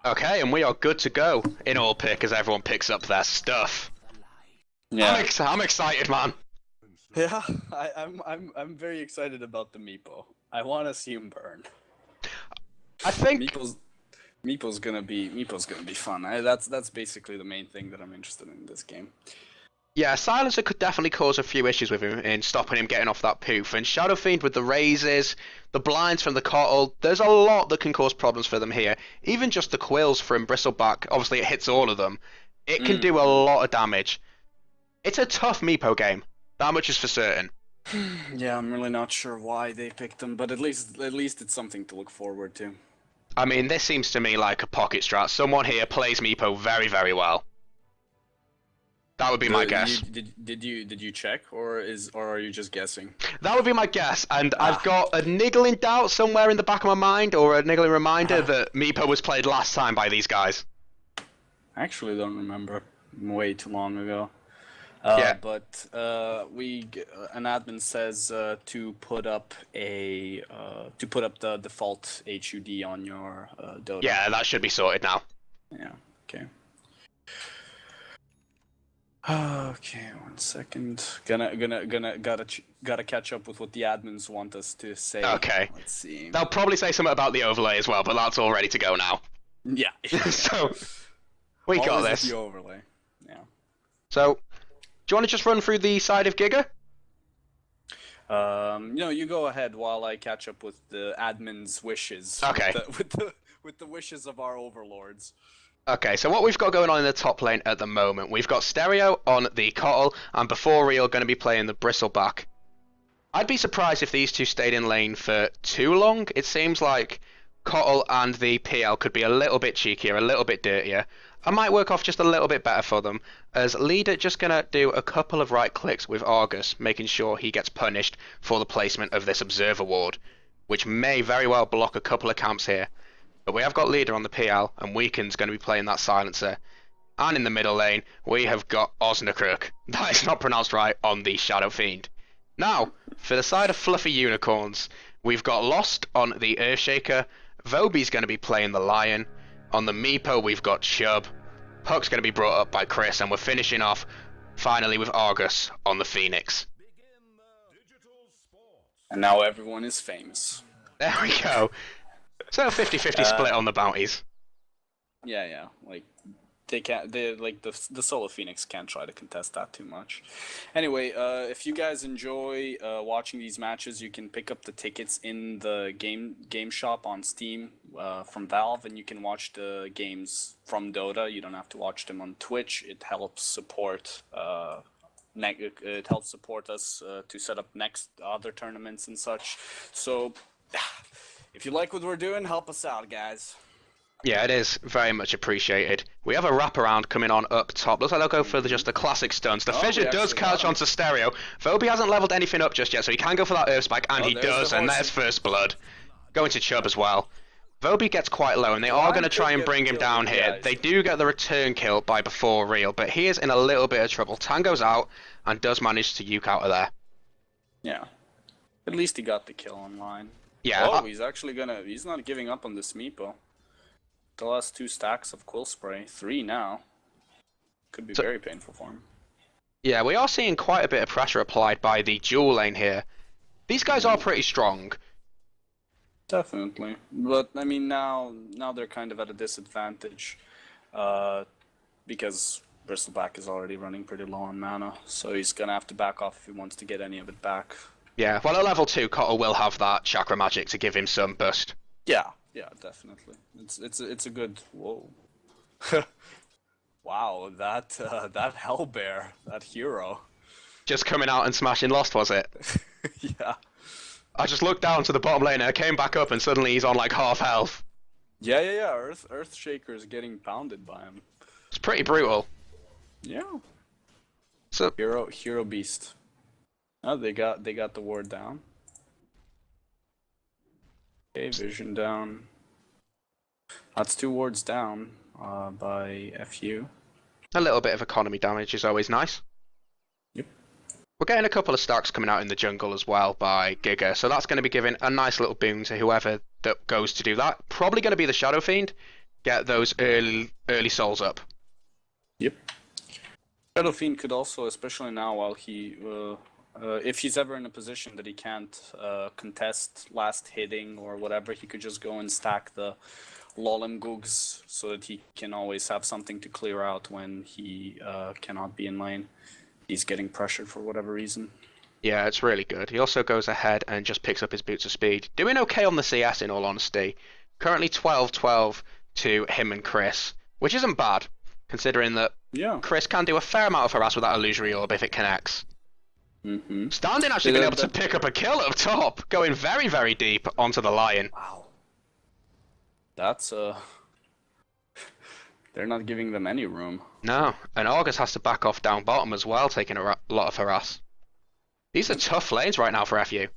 Okay, and we are good to go in all pick as everyone picks up their stuff. Yeah, I'm excited, man. yeah. I'm very excited about the Meepo. I want to see him burn. I think Meepo's gonna be fun. That's basically the main thing that I'm interested in this game. yeah, Silencer could definitely cause a few issues with him in stopping him getting off that poof. And Shadow Fiend with the raises, the blinds from the Cottle, there's a lot that can cause problems for them here. Even just the quills from Bristleback, obviously it hits all of them. It can do a lot of damage. It's a tough Meepo game. That much is for certain. Yeah, I'm really not sure why they picked him, but at least it's something to look forward to. I mean, this seems to me like a pocket strat. Someone here plays Meepo very, very well. That would be my guess. Did you check, or are you just guessing? That would be my guess, and I've got a niggling doubt somewhere in the back of my mind, or a niggling reminder that Meepo was played last time by these guys. I actually don't remember. Way too long ago. Yeah. But an admin says to put up the default HUD on your Dota. Yeah, that should be sorted now. Yeah. Okay. Okay, 1 second. Gotta catch up with what the admins want us to say. Okay. Let's see. They'll probably say something about the overlay as well, but that's all ready to go now. Yeah. So we got Always this. The overlay. Yeah. So, do you want to just run through the side of Giga? No, you go ahead while I catch up with the admin's wishes. Okay. With the wishes of our overlords. Okay, so what we've got going on in the top lane at the moment, we've got Stereo on the Cottle, and before Real going to be playing the Bristleback. I'd be surprised if these two stayed in lane for too long. It seems like Cottle and the PL could be a little bit cheekier, a little bit dirtier. I might work off just a little bit better for them, as Leader just going to do a couple of right clicks with Argus, making sure he gets punished for the placement of this Observer Ward, which may very well block a couple of camps here. But we have got Leader on the PL, and Weaken's going to be playing that Silencer. And in the middle lane, we have got Osnakruk. That is not pronounced right on the Shadow Fiend. Now, for the side of FluffyUnicorns, we've got Lost on the Earthshaker. Voby's going to be playing the Lion. On the Meepo, we've got Chubb. Puck's going to be brought up by Chris, and we're finishing off, finally, with Argus on the Phoenix. And now everyone is famous. There we go. So 50-50 split on the bounties. Yeah. Like the solo Phoenix can't try to contest that too much. Anyway, if you guys enjoy watching these matches, you can pick up the tickets in the game shop on Steam from Valve, and you can watch the games from Dota. You don't have to watch them on Twitch. It helps support it helps support us to set up next other tournaments and such. So if you like what we're doing, help us out, guys. Yeah, it is very much appreciated. We have a wraparound coming on up top. Looks like they'll go for just the classic stunts. The Fissure does catch onto Stereo. Voby hasn't leveled anything up just yet, so he can go for that Earth Spike, and he does, and there's First Blood. Going to Chubb as well. Voby gets quite low, and they are going to try and bring him down here. They do get the return kill by Before Real, but he is in a little bit of trouble. Tango's out, and does manage to uke out of there. Yeah. At least he got the kill online. Yeah. Oh, he's not giving up on this Meepo. The last 2 stacks of Quill Spray, 3 now. Could be very painful for him. Yeah, we are seeing quite a bit of pressure applied by the dual lane here. These guys are pretty strong. Definitely. But, I mean, now they're kind of at a disadvantage. Because Bristleback is already running pretty low on mana. So he's going to have to back off if he wants to get any of it back. Yeah, well at level 2, Cottle will have that Chakra Magic to give him some boost. Yeah, definitely. It's a good. Whoa. Wow, that Hellbear, that hero. Just coming out and smashing Lost, was it? Yeah. I just looked down to the bottom lane and I came back up and suddenly he's on like half health. Yeah. Earthshaker is getting pounded by him. It's pretty brutal. Yeah. So hero beast. Oh, they got the ward down. Okay, vision down. That's 2 wards down by FU. a little bit of economy damage is always nice. Yep. We're getting a couple of stacks coming out in the jungle as well by Giga, so that's going to be giving a nice little boon to whoever that goes to do that. Probably going to be the Shadow Fiend. get those early souls up. Yep. Shadow Fiend could also, especially now, while he, if he's ever in a position that he can't contest last hitting or whatever, he could just go and stack the Lolem Googs so that he can always have something to clear out when he cannot be in lane. He's getting pressured for whatever reason. Yeah, it's really good. He also goes ahead and just picks up his Boots of Speed. Doing okay on the CS, in all honesty. Currently 12-12 to him and Chris, which isn't bad, considering that Chris can do a fair amount of harass with that Illusory Orb if it connects. Standing actually been able to pick up a kill up top, going very, very deep onto the Lion. Wow. That's, they're not giving them any room. No, and August has to back off down bottom as well, taking a lot of harass. These are tough lanes right now for FU.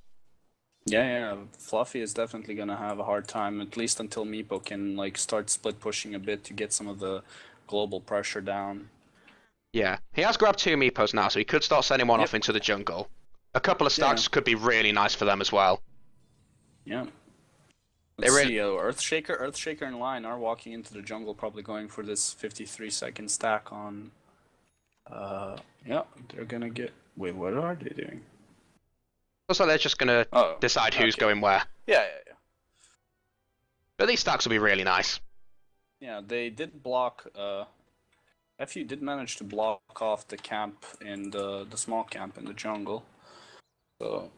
Yeah, Fluffy is definitely gonna have a hard time, at least until Meepo can like start split pushing a bit to get some of the global pressure down. Yeah, he has grabbed 2 Meepos now, so he could start sending one off into the jungle. A couple of stacks could be really nice for them as well. Yeah. Let's see, Earthshaker and Lion are walking into the jungle, probably going for this 53-second stack on... yeah, they're gonna get... Wait, what are they doing? Looks like they're just gonna decide who's going where. Yeah. But these stacks will be really nice. Yeah, they did block... FU did manage to block off the camp in the small camp in the jungle. So...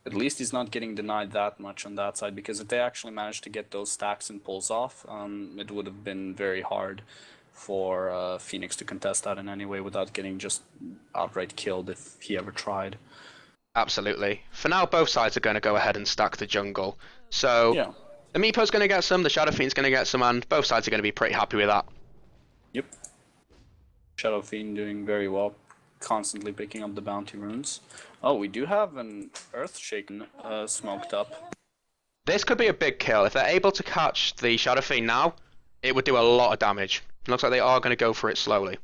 at least he's not getting denied that much on that side, because if they actually managed to get those stacks and pulls off, it would have been very hard for Phoenix to contest that in any way without getting just outright killed if he ever tried. Absolutely. For now, both sides are going to go ahead and stack the jungle. So the Meepo's going to get some, the Shadow Fiend's going to get some, and both sides are going to be pretty happy with that. Yep. Shadow Fiend doing very well, constantly picking up the bounty runes. Oh, we do have an Earthshaken smoked up. This could be a big kill. If they're able to catch the Shadow Fiend now, it would do a lot of damage. It looks like they are going to go for it slowly.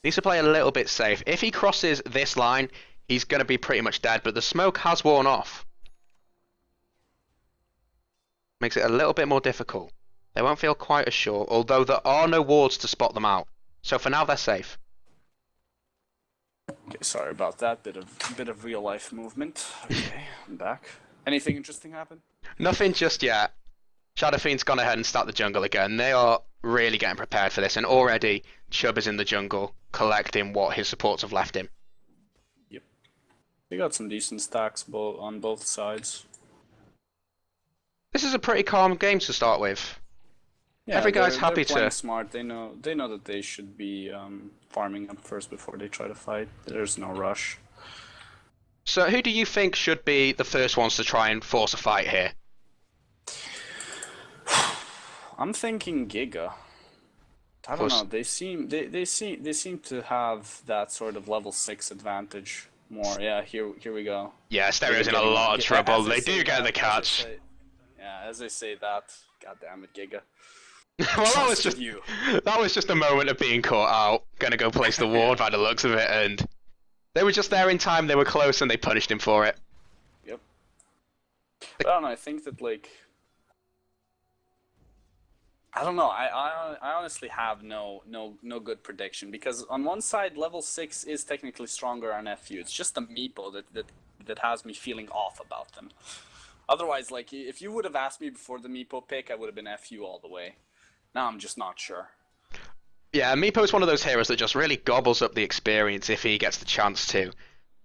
Needs to play a little bit safe. If he crosses this line, he's going to be pretty much dead, but the smoke has worn off. Makes it a little bit more difficult. They won't feel quite as sure, although there are no wards to spot them out. So for now, they're safe. Okay, sorry about that. Bit of real life movement. Okay, I'm back. Anything interesting happen? Nothing just yet. Shadow Fiend's gone ahead and started the jungle again. They are really getting prepared for this, and already Chubb is in the jungle collecting what his supports have left him. Yep. They got some decent stacks on both sides. This is a pretty calm game to start with. Yeah, every guy's happy they're playing to. Smart. They know that they should be farming up first before they try to fight. There's no rush. So who do you think should be the first ones to try and force a fight here? I'm thinking Giga. I don't know. They seem to have that sort of level 6 advantage more. Yeah, here we go. Yeah, Stereo's in a lot of trouble. They do get the catch. As I say that, god damn it, Giga. Well, that was just a moment of being caught out. Gonna go place the ward by the looks of it, and they were just there in time. They were close, and they punished him for it. Yep. I don't know. I think that I don't know. I honestly have no good prediction, because on one side level 6 is technically stronger on FU. It's just the Meepo that has me feeling off about them. Otherwise, if you would have asked me before the Meepo pick, I would have been FU all the way. Now I'm just not sure. Yeah, Meepo is one of those heroes that just really gobbles up the experience if he gets the chance to.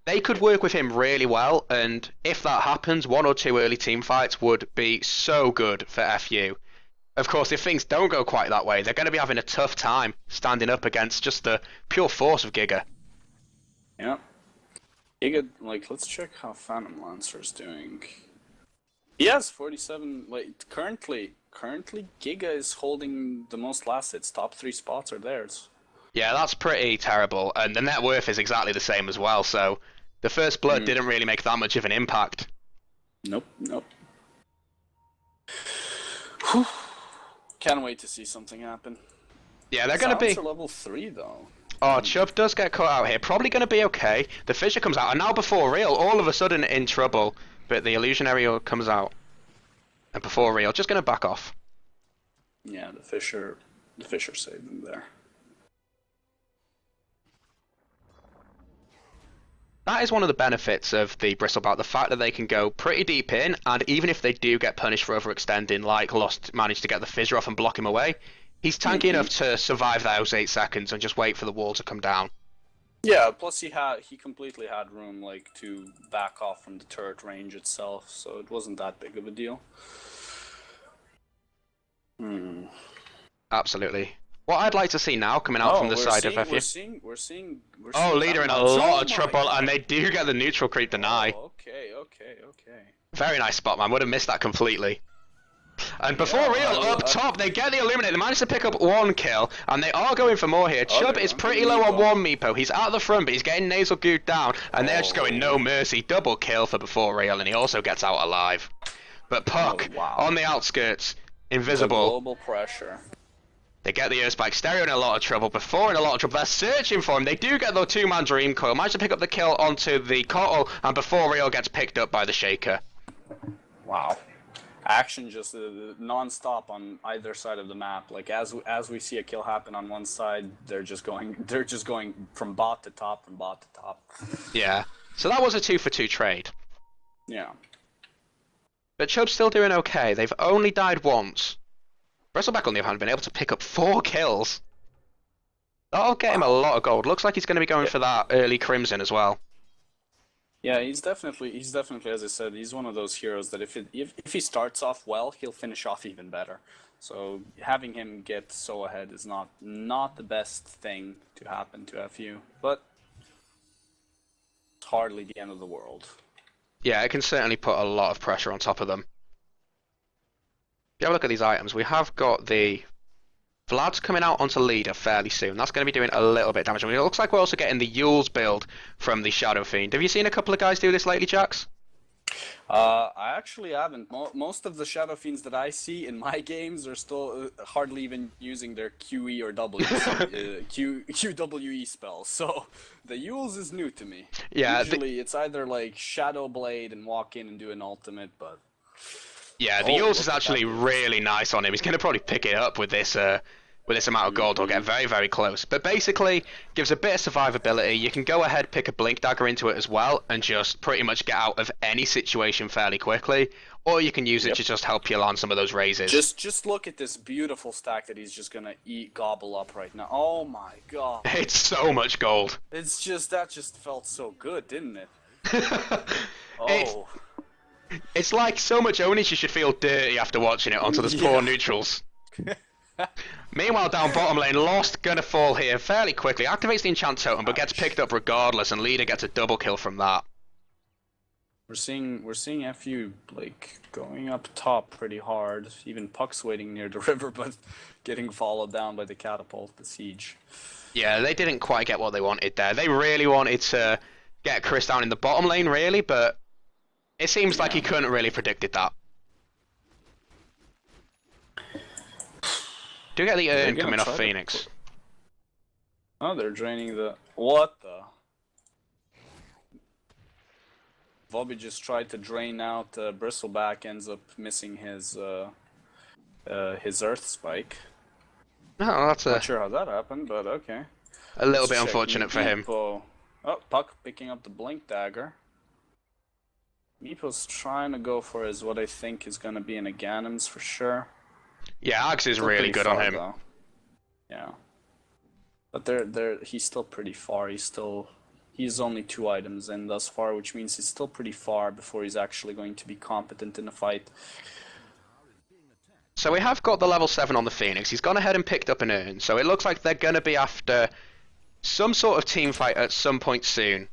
They could work with him really well, and if that happens, 1 or 2 early team fights would be so good for FU. Of course, if things don't go quite that way, they're going to be having a tough time standing up against just the pure force of Giga. Yeah. Giga, let's check how Phantom Lancer's doing. He has 47, currently Giga is holding the most last hits. Top 3 spots are theirs. Yeah, that's pretty terrible, and the net worth is exactly the same as well, so the first blood didn't really make that much of an impact. Nope. Whew. Can't wait to see something happen. Yeah, they're going to be... level 3, though. Oh, Chubb does get caught out here. Probably going to be okay. The Fissure comes out, and now before real, all of a sudden in trouble. But the Illusionary comes out. And before real, just going to back off. Yeah, the Fisher saved him there. That is one of the benefits of the Bristleback, the fact that they can go pretty deep in, and even if they do get punished for overextending, like Lost managed to get the Fissure off and block him away, he's tanky enough to survive those 8 seconds and just wait for the wall to come down. Yeah, plus he completely had room like to back off from the turret range itself, so it wasn't that big of a deal. Absolutely. What I'd like to see now coming out from the side of FU. We're seeing Leader in a lot of trouble, and they do get the neutral creep deny. Okay. Very nice spot, man. Would have missed that completely. And before Real up top, they get the Illuminate. They manage to pick up 1 kill, and they are going for more here. Chubb is pretty low on 1 Meepo. He's at the front, but he's getting nasal gooed down, and they're just going no mercy. Double kill for before Real, and he also gets out alive. But Puck on the outskirts, invisible. Global pressure. They get the Earthspike. Stereo in a lot of trouble. Before in a lot of trouble. They're searching for him. They do get the 2-man Dream Coil. Manage to pick up the kill onto the Cottle, and before Rio gets picked up by the Shaker. Wow. Action just non-stop on either side of the map. Like as we see a kill happen on one side, they're just going from bot to top, from bot to top. Yeah. So that was a 2-for-2 trade. Yeah. But Chubb's still doing okay. They've only died once. Bristleback, on the other hand, been able to pick up 4 kills. That'll get him a lot of gold. Looks like he's going to be going for that early Crimson as well. Yeah, he's definitely, as I said, he's one of those heroes that if he starts off well, he'll finish off even better. So having him get so ahead is not the best thing to happen to FU, but it's hardly the end of the world. Yeah, it can certainly put a lot of pressure on top of them. If you have a look at these items, we have got the Vlad's coming out onto leader fairly soon. That's going to be doing a little bit of damage. I mean, it looks like we're also getting the Yule's build from the Shadow Fiend. Have you seen a couple of guys do this lately, Jax? I actually haven't. Most of the Shadow Fiends that I see in my games are still hardly even using their QE or QWE spells. So the Yule's is new to me. Yeah, usually it's either like Shadow Blade and walk in and do an ultimate, but... Yeah, the Yule's is actually really nice on him. He's going to probably pick it up with this amount of gold or get very, very close. But basically, gives a bit of survivability. You can go ahead, pick a Blink Dagger into it as well, and just pretty much get out of any situation fairly quickly. Or you can use it to just help you land some of those raises. Just look at this beautiful stack that he's just going to gobble up right now. Oh my god. It's so much gold. That just felt so good, didn't it? It's like so much onus you should feel dirty after watching it onto those poor neutrals. Meanwhile, down bottom lane, Lost gonna fall here fairly quickly. Activates the enchant totem, but gets picked up regardless, and Leader gets a double kill from that. We're seeing FU like going up top pretty hard. Even Puck's waiting near the river, but getting followed down by the catapult, the siege. Yeah, they didn't quite get what they wanted there. They really wanted to get Chris down in the bottom lane, really, but it seems like he couldn't really predicted that. Do get the urn coming off Phoenix. Oh, they're draining the... What the? Bobby just tried to drain out Bristleback, ends up missing his Earth Spike. No, that's Not sure how that happened, but okay. A little bit unfortunate for him. Oh, Puck picking up the Blink Dagger. Meepo's trying to go for his what I think is going to be an Aghanim's for sure. Yeah, Axe is really good on him. Though. Yeah. But he's still pretty far. He's only 2 items in thus far, which means he's still pretty far before he's actually going to be competent in a fight. So we have got the level 7 on the Phoenix. He's gone ahead and picked up an urn. So it looks like they're going to be after some sort of team fight at some point soon.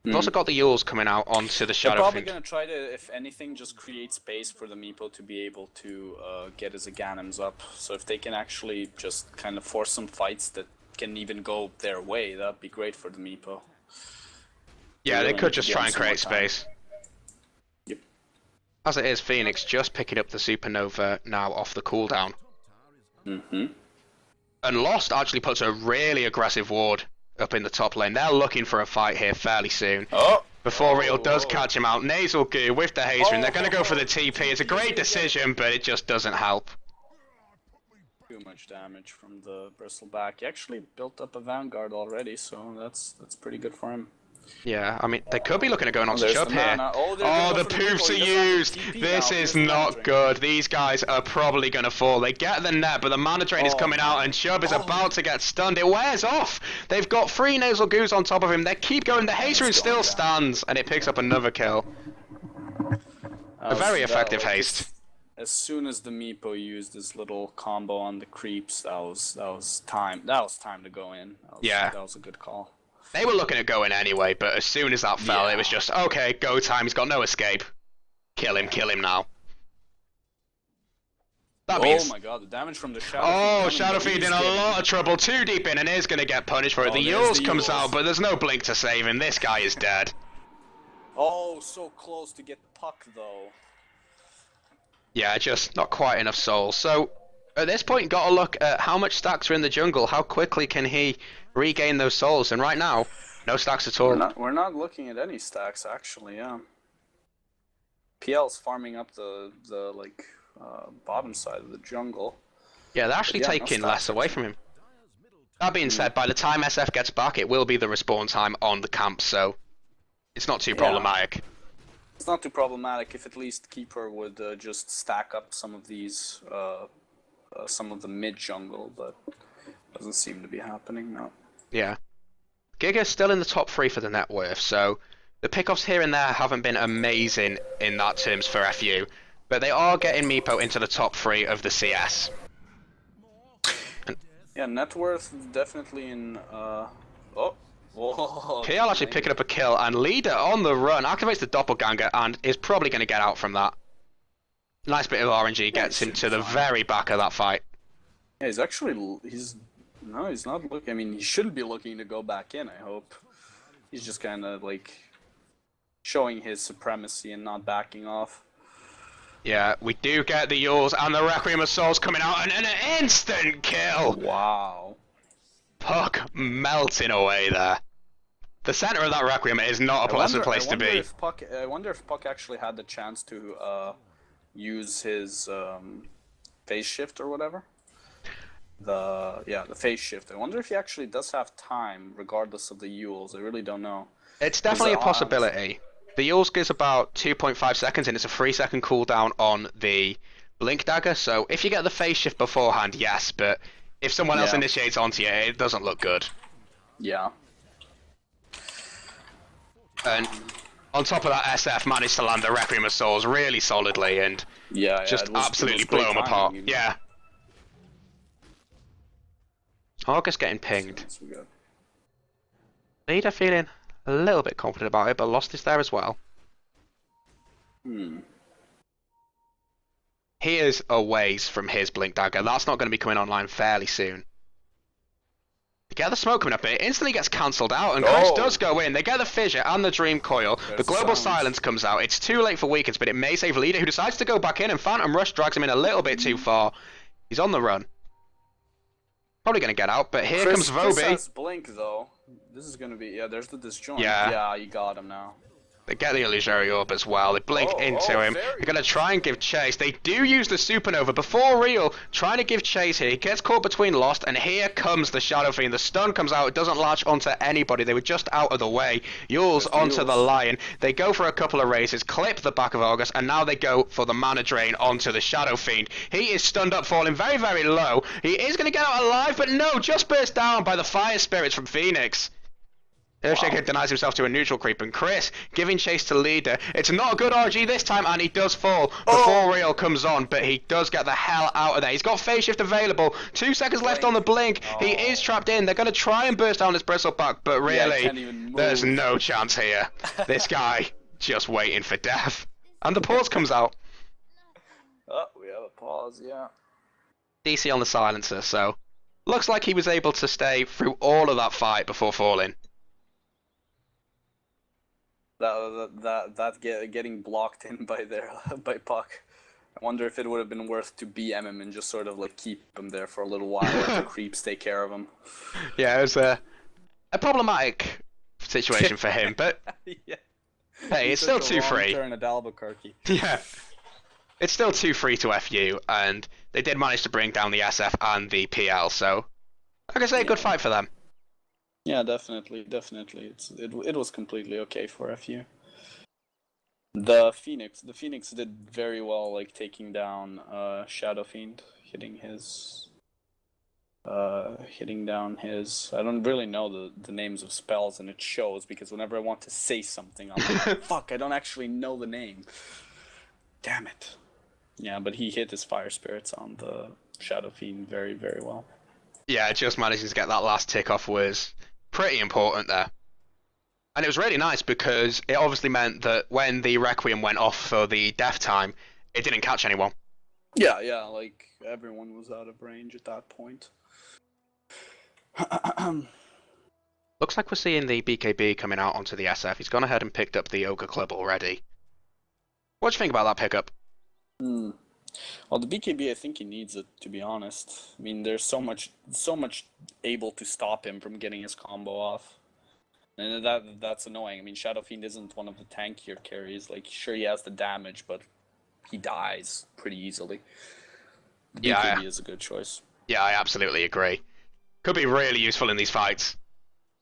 We've also got the Yules coming out onto the Shadow Fiend. They're probably going to try to, if anything, just create space for the Meepo to be able to get his Aghanim's up. So if they can actually just kind of force some fights that can even go their way, that'd be great for the Meepo. Yeah, they could just try and create space. Yep. As it is, Phoenix just picking up the Supernova now off the cooldown. And Lost actually puts a really aggressive ward up in the top lane. They're looking for a fight here fairly soon. Before Real does catch him out. Nasal Goo with the haste ring. They're going to go for the TP. It's a great decision, but it just doesn't help. Too much damage from the bristleback. He actually built up a vanguard already, so that's pretty good for him. Yeah, I mean, they could be looking at going on to There's Chubb the here. mana. Oh, The poofs are used. This is not good. These guys are probably going to fall. They get the net, but the mana drain is coming out, and Chubb is about to get stunned. It wears off. They've got 3 nasal goos on top of him. They keep going. The haste rune still stands, and it picks up another kill. A very effective haste. As soon as the Meepo used his little combo on the creeps, that was time. That was time to go in. That was a good call. They were looking at going anyway, but as soon as that fell, it was just, okay, go time, he's got no escape. Kill him now. That means... Oh my god, the damage from the Shadow Fiend. Shadow Fiend in a lot of trouble, too deep in, and is going to get punished for it. The Yules comes out, but there's no blink to save him. This guy is dead. Oh, so close to get Puck, though. Yeah, just not quite enough souls. So, at this point, got to look at how much stacks are in the jungle. How quickly can he regain those souls? And right now, no stacks at all. We're not looking at any stacks, actually, yeah. PL's farming up the bottom side of the jungle. Yeah, they're actually taking less away from him. That being said, by the time SF gets back, it will be the respawn time on the camp, so it's not too problematic. It's not too problematic if at least Keeper would just stack up some of these, some of the mid jungle, but doesn't seem to be happening now. Yeah. Giga's still in the top 3 for the net worth, so the pickoffs here and there haven't been amazing in that terms for FU, but they are getting Meepo into the top 3 of the CS. Yeah, net worth definitely in, PL actually picking up a kill, and Leader on the run activates the doppelganger and is probably going to get out from that. Nice bit of RNG gets him to the very back of that fight. Yeah, he's not looking. I mean, he shouldn't be looking to go back in, I hope. He's just kind of like showing his supremacy and not backing off. Yeah, we do get the Yules and the Requiem of Souls coming out, and an instant kill! Wow. Puck melting away there. The center of that Requiem is not a pleasant place to be. I wonder if Puck actually had the chance to use his phase shift or whatever. The phase shift. I wonder if he actually does have time, regardless of the Yules. I really don't know. It's definitely a possibility. The Yules gives about 2.5 seconds, and it's a 3-second cooldown on the Blink Dagger. So if you get the phase shift beforehand, yes, but if someone else initiates onto you, it doesn't look good. Yeah. And on top of that, SF managed to land the Requiem of Souls really solidly and just absolutely blow him apart. Yeah. August getting pinged. Leader feeling a little bit confident about it, but Lost is there as well. He is a ways from his Blink Dagger. That's not going to be coming online fairly soon. They get the smoke coming up, but it instantly gets cancelled out, and Chris does go in. They get the Fissure and the Dream Coil. The Global Silence comes out. It's too late for Weakens, but it may save Leader, who decides to go back in, and Phantom Rush drags him in a little bit too far. He's on the run. Probably going to get out, but here comes Voby. Chris has Blink, though. This is going to be... Yeah, there's the disjoint. Yeah, you got him now. They get the Illusory Orb as well. They blink into him. They're going to try and give chase. They do use the Supernova before Real, trying to give chase here. He gets caught between Lost, and here comes the Shadow Fiend. The stun comes out. It doesn't latch onto anybody. They were just out of the way. Yules onto the Lion. They go for a couple of raises, clip the back of August, and now they go for the mana drain onto the Shadow Fiend. He is stunned up, falling very, very low. He is going to get out alive, but no, just burst down by the Fire Spirits from Phoenix. Earthshaker denies himself to a neutral creep, and Chris giving chase to Leader. It's not a good RG this time, and he does fall before Real comes on, but he does get the hell out of there. He's got phase shift available. 2 seconds left on the blink. He is trapped in. They're going to try and burst down his bristleback, but really, there's no chance here. This guy just waiting for death. And the pause comes out. Oh, we have a pause, yeah. DC on the silencer, so looks like he was able to stay through all of that fight before falling. Getting blocked in by Puck. I wonder if it would have been worth to BM him and just sort of like keep him there for a little while while the creeps take care of him. Yeah, it was a problematic situation for him, but hey, it's still 2-3. Turn at Albuquerque. Yeah, it's still 2-3 to FU, and they did manage to bring down the SF and the PL, so like I say, a good fight for them. Yeah, definitely. It was completely okay for FU. The Phoenix did very well, like taking down Shadow Fiend, hitting down his. I don't really know the names of spells, and it shows because whenever I want to say something, I'm like, fuck, I don't actually know the name. Damn it. Yeah, but he hit his fire spirits on the Shadow Fiend very, very well. Yeah, just managing to get that last tick off was pretty important there. And it was really nice because it obviously meant that when the Requiem went off for the death time, it didn't catch anyone. Yeah, like everyone was out of range at that point. Looks like we're seeing the BKB coming out onto the SF. He's gone ahead and picked up the Ogre Club already. What do you think about that pickup? Well, the BKB, I think he needs it, to be honest. I mean, there's so much able to stop him from getting his combo off. And that's annoying. I mean, Shadow Fiend isn't one of the tankier carries. Like, sure, he has the damage, but he dies pretty easily. BKB is a good choice. Yeah, I absolutely agree. Could be really useful in these fights.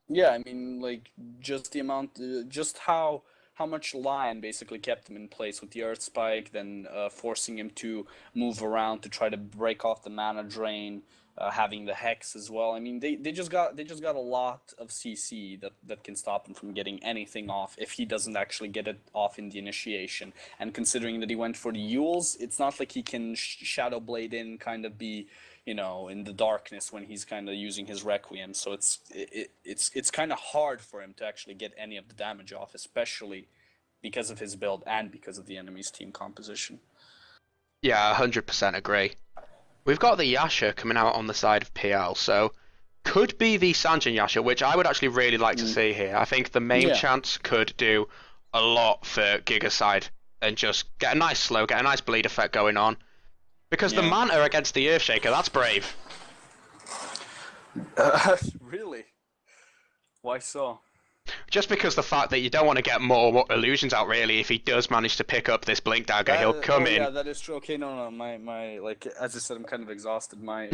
Yeah, I mean, like, just the amount, just how much Lion basically kept him in place with the Earth Spike, then forcing him to move around to try to break off the mana drain, having the Hex as well. I mean, they just got a lot of CC that can stop him from getting anything off if he doesn't actually get it off in the initiation. And considering that he went for the Yules, it's not like he can Shadow Blade in, kind of be, you know, in the darkness when he's kind of using his Requiem. So it's kind of hard for him to actually get any of the damage off, especially because of his build and because of the enemy's team composition. Yeah, 100% agree. We've got the Yasha coming out on the side of PL, so could be the Sanjin Yasha, which I would actually really like to see here. I think the main chance could do a lot for Giga's side and just get a nice slow, get a nice bleed effect going on. Because the Manta against the Earthshaker, that's brave. Really? Why so? Just because the fact that you don't want to get more illusions out, really. If he does manage to pick up this Blink Dagger, he'll come in. Yeah, that is true. Okay, no, my like, as I said, I'm kind of exhausted. My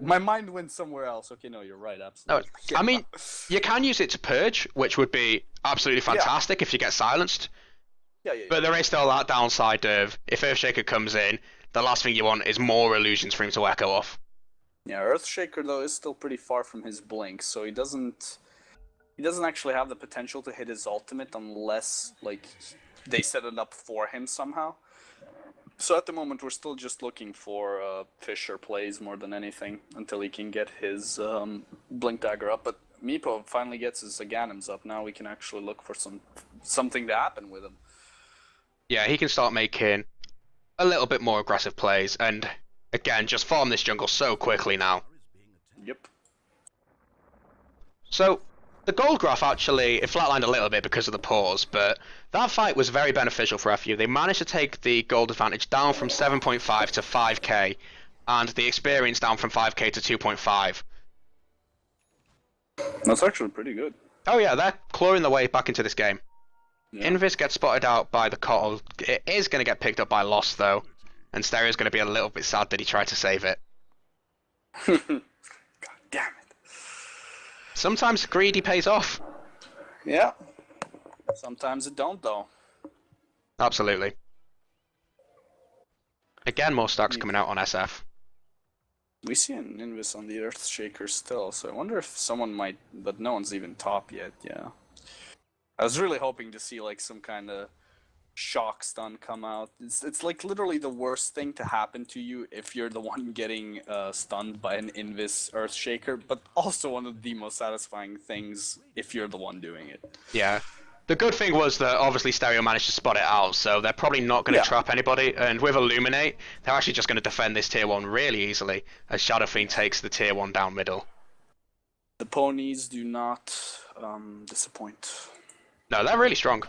mind went somewhere else. Okay, no, you're right, absolutely. No, I mean, you can use it to purge, which would be absolutely fantastic if you get silenced. Yeah. But there is still that downside of, if Earthshaker comes in, the last thing you want is more illusions for him to echo off. Yeah, Earthshaker, though, is still pretty far from his blink, so he doesn't actually have the potential to hit his ultimate unless, like, they set it up for him somehow. So at the moment, we're still just looking for Fisher plays more than anything until he can get his Blink Dagger up. But Meepo finally gets his Aghanims up. Now we can actually look for something to happen with him. Yeah, he can start making a little bit more aggressive plays, and again, just farm this jungle so quickly now. Yep. So, the gold graph actually, it flatlined a little bit because of the pause, but that fight was very beneficial for FU. They managed to take the gold advantage down from 7.5 to 5k, and the experience down from 5k to 2.5. That's actually pretty good. Oh yeah, they're clawing their way back into this game. Yeah. Invis gets spotted out by the Cottle. It is going to get picked up by Lost, though, and Stereo's going to be a little bit sad that he tried to save it. God damn it. Sometimes greedy pays off. Yeah. Sometimes it don't, though. Absolutely. Again, more stacks coming out on SF. We see an Invis on the Earthshaker still, so I wonder if someone might... But no one's even top yet, yeah. I was really hoping to see, like, some kind of shock stun come out. It's like literally the worst thing to happen to you if you're the one getting stunned by an Invis Earthshaker, but also one of the most satisfying things if you're the one doing it. Yeah. The good thing was that obviously Stereo managed to spot it out, so they're probably not going to trap anybody, and with Illuminate, they're actually just going to defend this tier 1 really easily, as Shadow Fiend takes the tier 1 down middle. The ponies do not disappoint. No, they're really strong.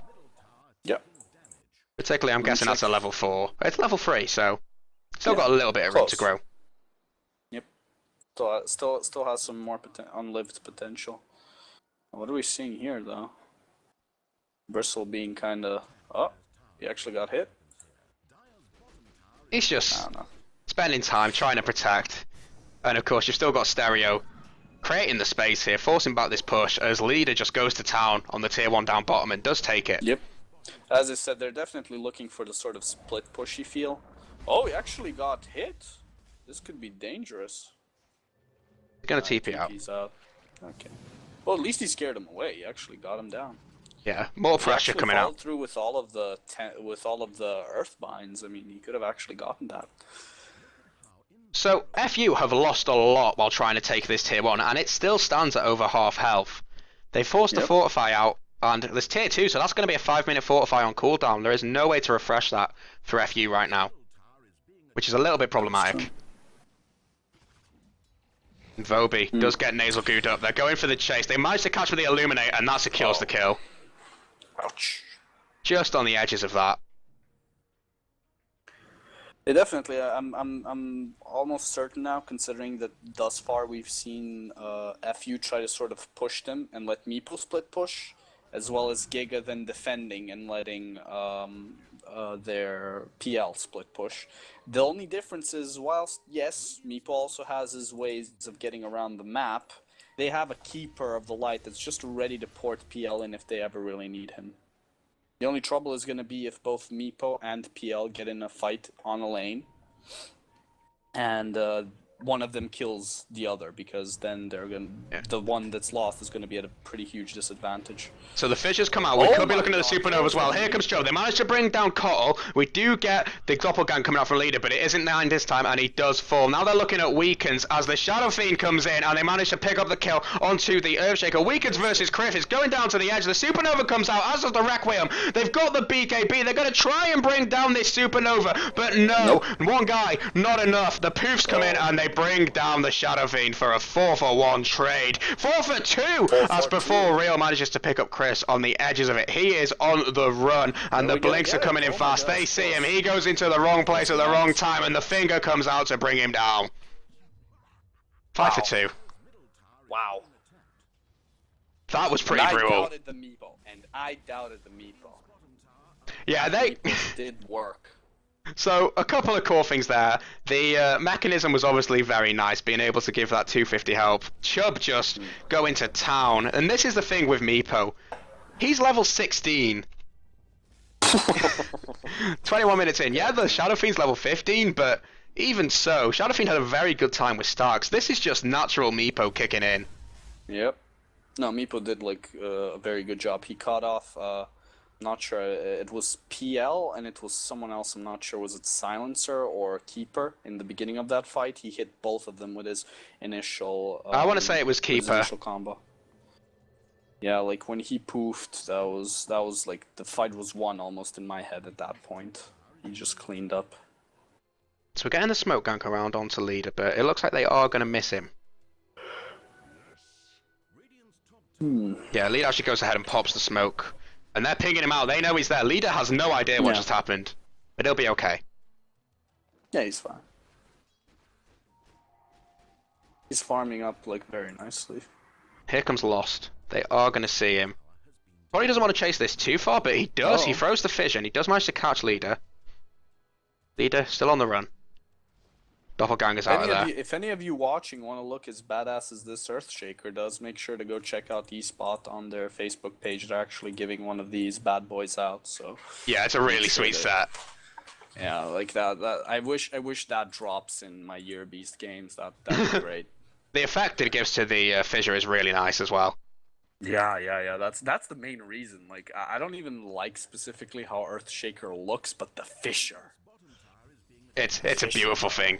Yeah. Particularly, I'm guessing that's a level 4. It's level 3, so still got a little bit of room to grow. Yep. Still has some more unlived potential. What are we seeing here, though? Bristle being kind of... Oh, he actually got hit. He's just spending time trying to protect. And of course, you've still got Stereo creating the space here, forcing back this push as Leader just goes to town on the tier 1 down bottom and does take it. Yep. As I said, they're definitely looking for the sort of split pushy feel. Oh, he actually got hit. This could be dangerous. He's gonna TP out. TP's out. Okay. Well, at least he scared him away. He actually got him down. Yeah, more pressure coming out. Through with all of the earth binds. I mean, he could have actually gotten that. So FU have lost a lot while trying to take this tier 1, and it still stands at over half health. They forced the fortify out, and there's tier 2, so that's going to be a 5-minute fortify on cooldown. There is no way to refresh that for FU right now, which is a little bit problematic. Vobi does get nasal gooed up. They're going for the chase. They managed to catch with the Illuminate, and that secures the kill. Ouch. Just on the edges of that. Yeah, definitely. I'm almost certain now, considering that thus far we've seen FU try to sort of push them and let Meepo split push, as well as Giga then defending and letting their PL split push. The only difference is, whilst yes, Meepo also has his ways of getting around the map, they have a keeper of the light that's just ready to port PL in if they ever really need him. The only trouble is going to be if both Meepo and PL get in a fight on a lane, and one of them kills the other, because then they're the one that's lost is going to be at a pretty huge disadvantage. So the fissures come out. We could be looking at the supernova as well. Here comes Joe. They managed to bring down Kotl. We do get the doppelgang coming out from Leader, but it isn't 9 this time, and he does fall. Now they're looking at Weakens as the Shadow Fiend comes in, and they manage to pick up the kill onto the Earthshaker. Weakens versus Criff is going down to the edge. The supernova comes out, as does the Requiem. They've got the BKB. They're going to try and bring down this supernova, but no. One guy, not enough. The Poofs come in, and they bring down the Shadow Fiend for a 4-for-1 trade. 4-for-2 as before Real manages to pick up Chris on the edges of it. He is on the run, and the blinks are coming in fast. They see him. He goes into the wrong place at the wrong time, and the finger comes out to bring him down. 5-for-2. Wow. That was pretty brutal. I doubted the Meepo. Yeah, they did work. So, a couple of core things there. The mechanism was obviously very nice, being able to give that 250 help. Chubb just go into town. And this is the thing with Meepo. He's level 16. 21 minutes in. Yeah, the Shadow Fiend's level 15, but even so, Shadow Fiend had a very good time with Starks. This is just natural Meepo kicking in. Yep. No, Meepo did like a very good job. He caught off... not sure, it was PL and it was someone else, I'm not sure, was it Silencer or Keeper in the beginning of that fight? He hit both of them with his initial... I want to say it was Keeper. Initial combo. Yeah, like when he poofed, that was like, the fight was won almost in my head at that point. He just cleaned up. So we're getting the smoke gank around onto Leader, but it looks like they are going to miss him. Yeah, Leader actually goes ahead and pops the smoke. And they're pinging him out. They know he's there. Leader has no idea what just happened. But he'll be okay. Yeah, he's fine. He's farming up, like, very nicely. Here comes Lost. They are going to see him. Probably doesn't want to chase this too far, but he does. He throws the fission. He does manage to catch Leader. Leader still on the run. Doppelganger's out of there. If any of you watching want to look as badass as this Earthshaker does, make sure to go check out eSpot on their Facebook page. They're actually giving one of these bad boys out. So yeah, it's a really sweet set. Yeah, like that. I wish that drops in my Year Beast games. That'd be great. The effect it gives to the fissure is really nice as well. Yeah. That's the main reason. Like, I don't even like specifically how Earthshaker looks, but the fissure. It's a beautiful thing.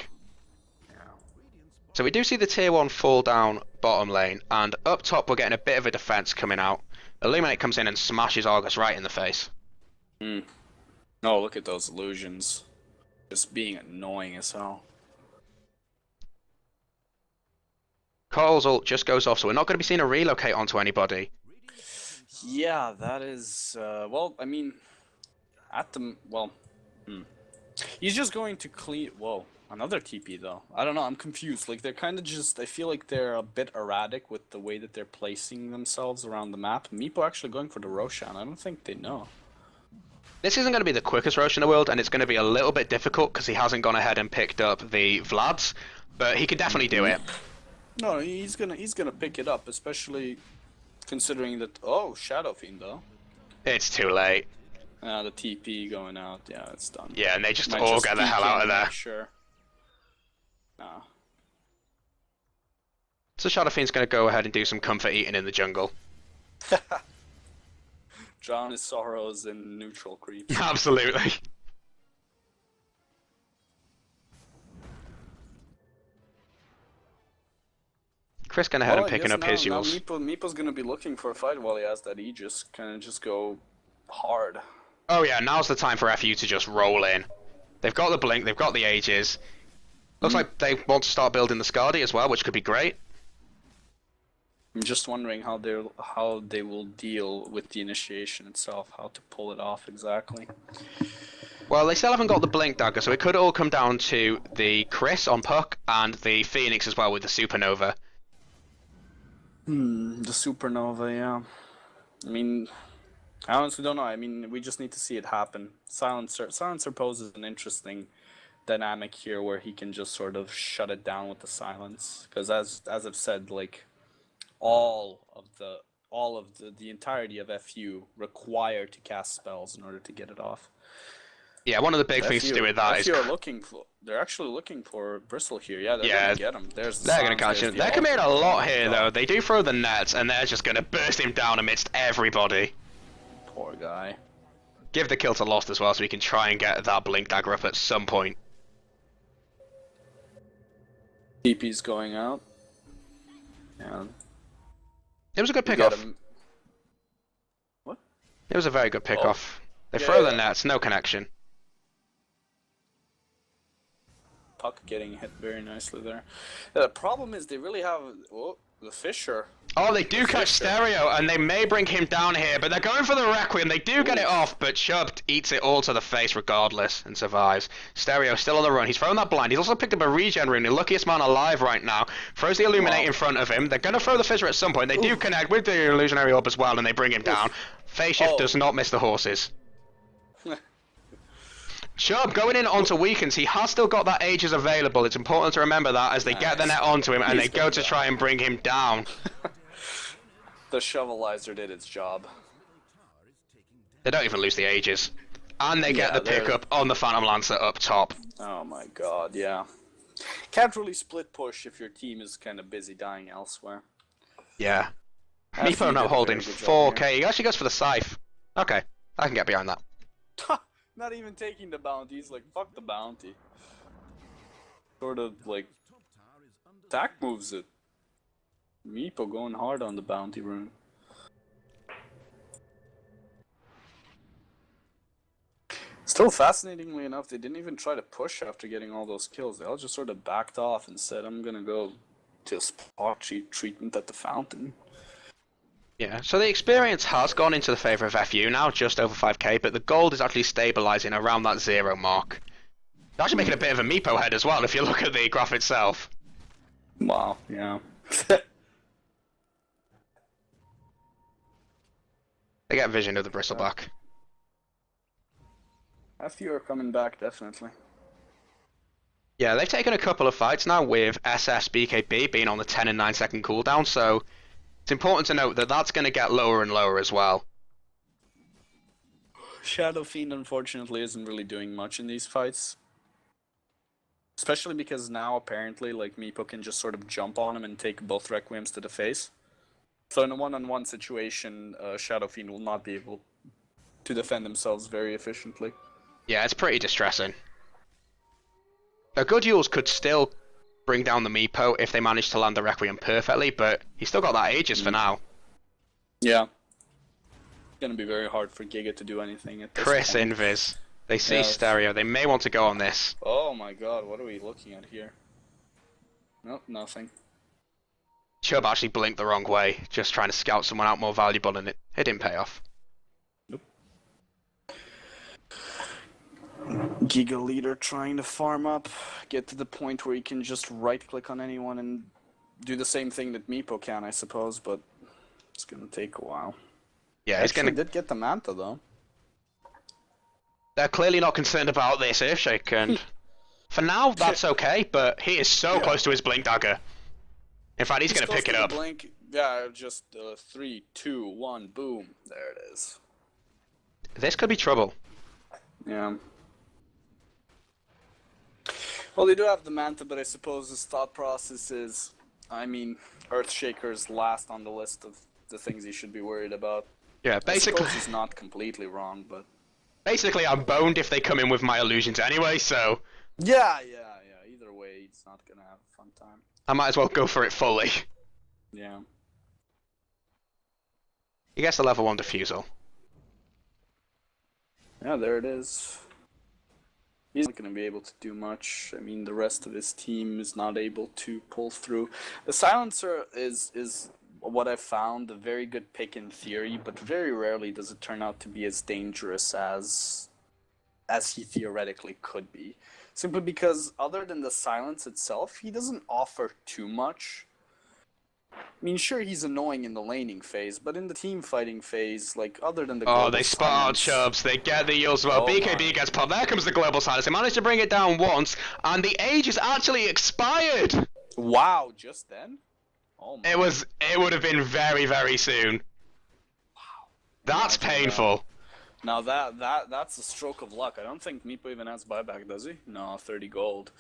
So we do see the tier 1 fall down bottom lane, and up top we're getting a bit of a defense coming out. Illuminate comes in and smashes Argus right in the face. Oh, look at those illusions. Just being annoying as hell. Cole's ult just goes off, so we're not going to be seeing a relocate onto anybody. Yeah, that is... well, I mean... At the... Well... He's just going to clean... Whoa. Another TP though. I don't know, I'm confused. Like, they're kind of just... I feel like they're a bit erratic with the way that they're placing themselves around the map. Meepo actually going for the Roshan. I don't think they know. This isn't going to be the quickest Rosh in the world, and it's going to be a little bit difficult because he hasn't gone ahead and picked up the Vlads, but he can definitely do it. No, he's gonna pick it up, especially considering that. Oh, Shadow Fiend though. It's too late. The TP going out. Yeah, it's done. Yeah, and they just Might all get the hell out of there. Sure. Nah. So Shadow Fiend's going to go ahead and do some comfort eating in the jungle. Drown his sorrows in neutral creeps. Absolutely. Chris going ahead and picking up his now Yules. Meepo's gonna be looking for a fight while he has that Aegis. Kind of just go hard. Oh yeah, now's the time for FU to just roll in. They've got the Blink, they've got the Aegis. Looks like they want to start building the Skadi as well, which could be great. I'm just wondering how they will deal with the initiation itself, how to pull it off exactly. Well, they still haven't got the Blink Dagger, so it could all come down to the Chris on Puck and the Phoenix as well with the Supernova. The Supernova, yeah. I mean, I honestly don't know. I mean, we just need to see it happen. Silencer poses an interesting dynamic here where he can just sort of shut it down with the silence. Because as I've said, like all of the entirety of FU require to cast spells in order to get it off. Yeah, one of the big things to do with that is they're actually looking for Bristle here. Yeah, they're gonna get him. They're gonna catch him. They're committing a lot here though. They do throw the nets and they're just gonna burst him down amidst everybody. Poor guy. Give the kill to Lost as well so we can try and get that Blink Dagger up at some point. TP's going out. Yeah. It was a good pick-off. What? It was a very good pick-off. They throw the nets, no connection. Puck getting hit very nicely there. The problem is they really have the Fisher. Oh, they do catch Stereo, and they may bring him down here, but they're going for the Requiem. They do get it off, but Chubb eats it all to the face regardless and survives. Stereo still on the run. He's thrown that blind. He's also picked up a regen rune, the luckiest man alive right now. Throws the Illuminate in front of him. They're going to throw the Fissure at some point. They do connect with the Illusionary Orb as well, and they bring him down. Phase Shift does not miss the horses. Chubb going in onto Weakens. He has still got that Aegis available. It's important to remember that as they get the net onto him and they go to try and bring him down. The Shovelizer did its job. They don't even lose the Aegis. And they get the pickup on the Phantom Lancer up top. Oh my god, yeah. Can't really split push if your team is kind of busy dying elsewhere. Yeah. Meepo now holding 4k. He actually goes for the Scythe. Okay, I can get behind that. Not even taking the bounty, he's like, fuck the bounty. Sort of like, attack moves it. Meepo going hard on the bounty rune. Still, fascinatingly enough, they didn't even try to push after getting all those kills. They all just sort of backed off and said, I'm gonna go to a spot treatment at the fountain. Yeah, so the experience has gone into the favour of FU now, just over 5k, but the gold is actually stabilising around that 0 mark. It's actually making a bit of a Meepo head as well, if you look at the graph itself. Wow, yeah. They get vision of the Bristleback. FU are coming back, definitely. Yeah, they've taken a couple of fights now with SS BKB being on the 10 and 9 second cooldown, so it's important to note that that's going to get lower and lower as well. Shadow Fiend unfortunately isn't really doing much in these fights. Especially because now apparently like Meepo can just sort of jump on him and take both Requiems to the face. So in a one-on-one situation, Shadow Fiend will not be able to defend themselves very efficiently. Yeah, it's pretty distressing. A good Yules could still bring down the Meepo if they manage to land the Requiem perfectly, but he's still got that Aegis for now. Yeah. It's gonna be very hard for Giga to do anything at this Chris point. Invis. They see Stereo. They may want to go on this. Oh my god, what are we looking at here? Nope, nothing. Chubb actually blinked the wrong way, just trying to scout someone out more valuable, and it didn't pay off. Nope. Giga leader trying to farm up, get to the point where he can just right-click on anyone and do the same thing that Meepo can, I suppose, but it's gonna take a while. Yeah, he's gonna did get the Manta though. They're clearly not concerned about this Earthshake, and for now, that's okay, but he is so close to his Blink Dagger. In fact, he's going to pick it up. Blink. Yeah, just 3, 2, 1, boom. There it is. This could be trouble. Yeah. Well, they do have the Manta, but I suppose his thought process is, I mean, Earthshaker's last on the list of the things he should be worried about. Yeah, basically. I suppose he's not completely wrong, but... Basically, I'm boned if they come in with my illusions anyway, so... Yeah. Either way, he's not gonna have a fun time. I might as well go for it fully. Yeah. He gets the level 1 defusal. Yeah, there it is. He's not going to be able to do much. I mean, the rest of his team is not able to pull through. The Silencer is what I found a very good pick in theory, but very rarely does it turn out to be as dangerous as he theoretically could be. Simply because, other than the silence itself, he doesn't offer too much. I mean, sure, he's annoying in the laning phase, but in the team fighting phase, like, other than the global they spot out Chubbs, they get the heals well. BKB gets popped, there comes the global silence. They managed to bring it down once, and the age is actually expired! Wow, just then? Oh my. It would have been very, very soon. Wow. That's painful. Now that's a stroke of luck. I don't think Meepo even has buyback, does he? No, 30 gold.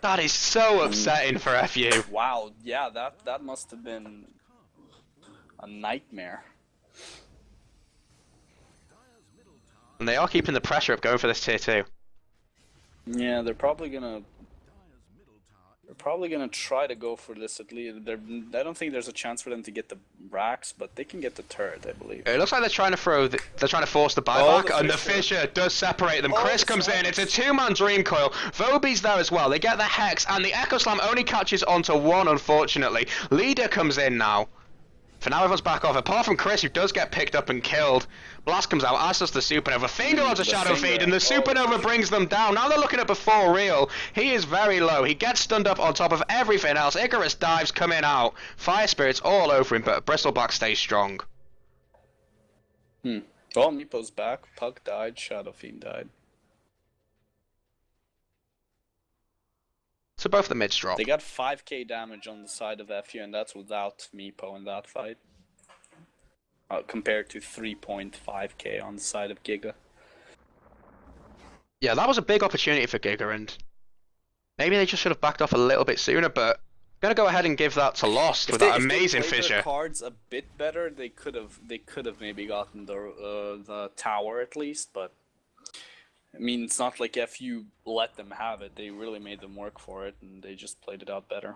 That is so upsetting for FU. Wow, yeah, that must have been a nightmare. And they are keeping the pressure up, going for this tier 2. Yeah, they're probably gonna try to go for this at least. I don't think there's a chance for them to get the racks, but they can get the turret, I believe. It looks like they're trying to force the buyback, and the Fissure does separate them. Chris comes in, it's a 2-man Dream Coil. Voby's there as well. They get the Hex, and the Echo Slam only catches onto 1, unfortunately. Leader comes in now. For now, everyone's back off, apart from Chris, who does get picked up and killed. Blast comes out, as does the Supernova. Finger has a Shadow Feed, and the Supernova brings them down. Now they're looking at before real. He is very low. He gets stunned up on top of everything else. Icarus dives coming out. Fire Spirits all over him, but Bristleback stays strong. Well, Meepo's back. Puck died. Shadow Fiend died. So both the mids drop. They got 5k damage on the side of FU, and that's without Meepo in that fight. Compared to 3.5k on the side of Giga. Yeah, that was a big opportunity for Giga, and maybe they just should have backed off a little bit sooner, but I'm going to go ahead and give that to Lost with that amazing Fissure. If they played their cards a bit better, they could have maybe gotten the tower at least, but I mean, it's not like FU let them have it. They really made them work for it, and they just played it out better.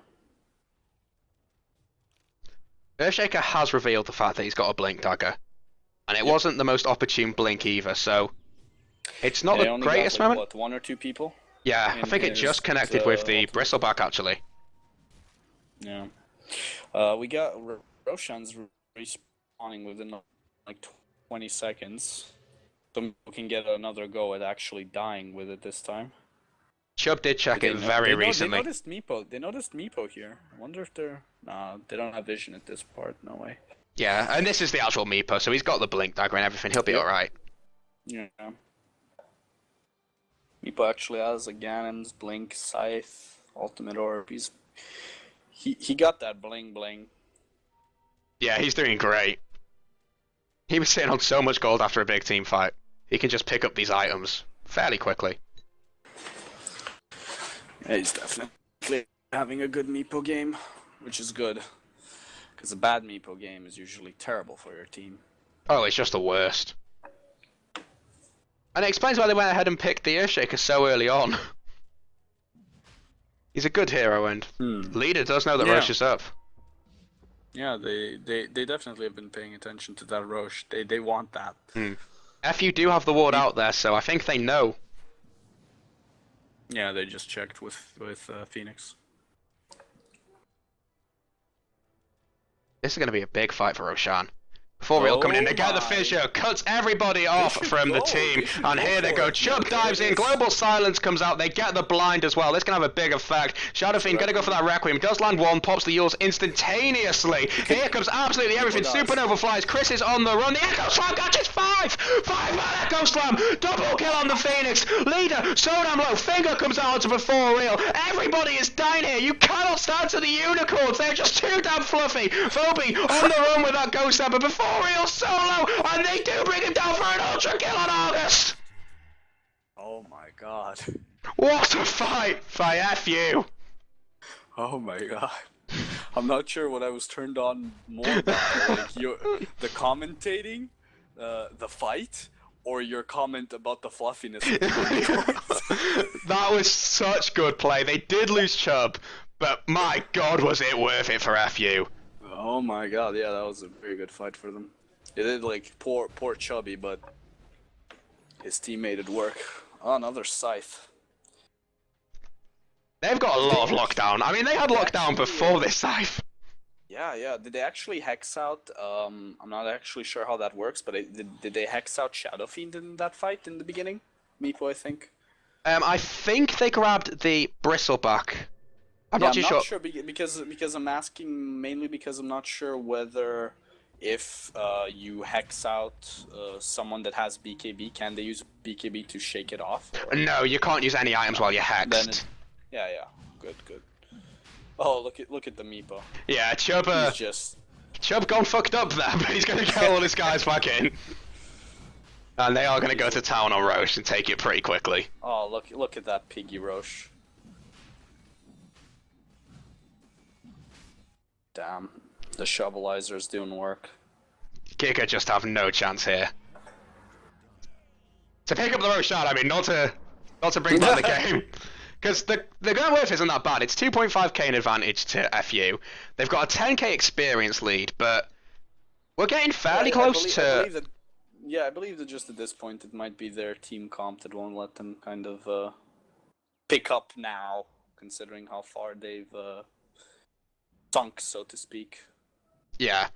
Earthshaker has revealed the fact that he's got a Blink Dagger, and it wasn't the most opportune Blink either, so it's not the greatest moment. What, 1 or 2 people? Yeah, I think it just connected with the Bristleback, actually. Yeah. We got Roshan's respawning within like 20 seconds. So we can get another go at actually dying with it this time. Chubb did check it very recently. They noticed Meepo here. I wonder if they're... Nah, they don't have vision at this part. No way. Yeah, and this is the actual Meepo, so he's got the Blink Dagger and everything. He'll be alright. Yeah. Meepo actually has a Ganon's Blink, Scythe, Ultimate Orb. He got that bling bling. Yeah, he's doing great. He was sitting on so much gold after a big team fight. He can just pick up these items fairly quickly. Yeah, he's definitely having a good Meepo game, which is good. Because a bad Meepo game is usually terrible for your team. Oh, it's just the worst. And it explains why they went ahead and picked the Earthshaker so early on. He's a good hero, and Leader does know that Roche is up. Yeah, they definitely have been paying attention to that Roche. They want that. FU do have the ward out there, so I think they know. Yeah, they just checked with Phoenix. This is going to be a big fight for Roshan. Before real coming in, they get the my. fissure, cuts everybody off from the team, and here they go. Chubb dives in, Global Silence comes out, they get the blind as well. This can have a big effect. Shadow Fiend gonna go for that Requiem, does land one, pops the Yules instantaneously. Here comes absolutely everything. Supernova flies, Chris is on the run. The Echo Slam catches 5-man Echo Slam, double kill on the Phoenix. Leader so damn low, Finger comes out onto Before Real. Everybody is dying here. You cannot stand to the Unicorns. They're just too damn fluffy. Phoebe on the run with that Ghost Stab, but Before Real solo, and they do bring him down for an ultra kill on August. Oh my god. What a fight by FU. Oh my god. I'm not sure what I was turned on more about, like the commentating, the fight, or your comment about the fluffiness of the That was such good play. They did lose Chubb, but my god was it worth it for FU. Oh my god, yeah, that was a very good fight for them. It did, like, poor Chubby, but his team made it work. Oh, another Scythe. They've got a lot of lockdown. I mean, they had lockdown before this Scythe. Yeah. Did they actually hex out? I'm not actually sure how that works, but did they hex out Shadow Fiend in that fight in the beginning? Meepo, I think. I think they grabbed the Bristleback. I'm not too sure because I'm asking mainly because I'm not sure whether if you hex out someone that has BKB, can they use BKB to shake it off? Or... No, you can't use any items while you're hexed. Yeah, good. Oh, look at the Meepo. Yeah, Chubb. Chubb gone fucked up there, but he's gonna get all his guys back in. And they are gonna go to town on Roche and take it pretty quickly. Oh, look at that piggy Roche. Damn, the Shovelizer's doing work. Giga just have no chance here. To pick up the Roche shot, I mean, not to bring down the game. Because the ground worth isn't that bad. It's 2.5k in advantage to FU. They've got a 10k experience lead, but we're getting fairly close to... I believe that just at this point it might be their team comp that won't let them kind of pick up now, considering how far they've sunk, so to speak. Yeah.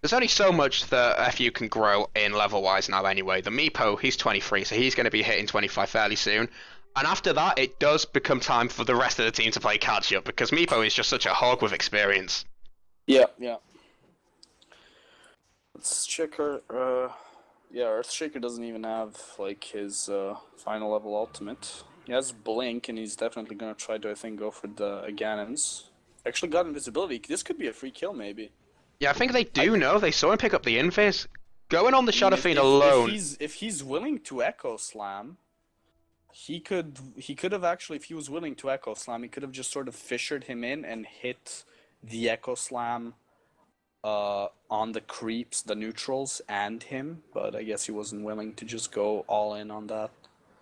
There's only so much that FU can grow in level-wise now anyway. The Meepo, he's 23, so he's going to be hitting 25 fairly soon. And after that, it does become time for the rest of the team to play catch-up, because Meepo is just such a hog with experience. Yeah. Let's check her. Yeah, Earthshaker doesn't even have, like, his final level ultimate. He has Blink, and he's definitely gonna try to, I think, go for the Ganons. Actually got invisibility. This could be a free kill, maybe. Yeah, I think they do know. They saw him pick up the invis. Going on the Shadow Fiend alone. If he's willing to Echo Slam, he could have actually, if he was willing to Echo Slam, he could have just sort of fissured him in and hit the Echo Slam on the creeps, the neutrals, and him. But I guess he wasn't willing to just go all in on that.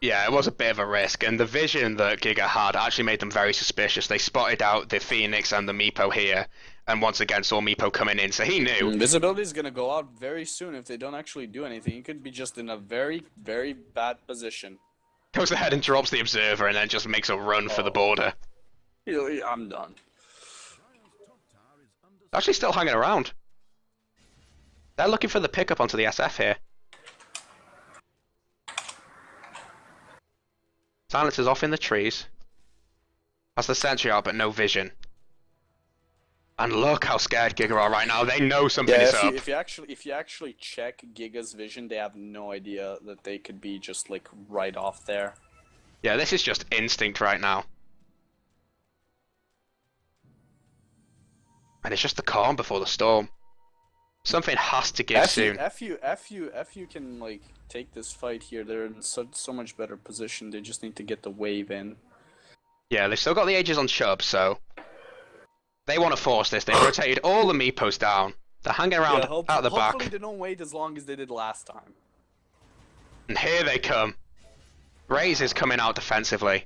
Yeah, it was a bit of a risk, and the vision that Giga had actually made them very suspicious. They spotted out the Phoenix and the Meepo here, and once again saw Meepo coming in, so he knew. Invisibility is going to go out very soon if they don't actually do anything. He could be just in a very, very bad position. Goes ahead and drops the Observer, and then just makes a run for the border. I'm done. Actually still hanging around. They're looking for the pickup onto the SF here. Silence is off in the trees. Has the sentry out, but no vision. And look how scared Giga are right now. They know something is up. If you actually check Giga's vision, they have no idea that they could be just like right off there. Yeah, this is just instinct right now. And it's just the calm before the storm. Something has to give soon. FU can like take this fight here. They're in so much better position. They just need to get the wave in. Yeah, they've still got the ages on Chubb, so they want to force this. They've rotated all the Meepos down. They're hanging around out the back. Hopefully they don't wait as long as they did last time. And here they come. Raze is coming out defensively.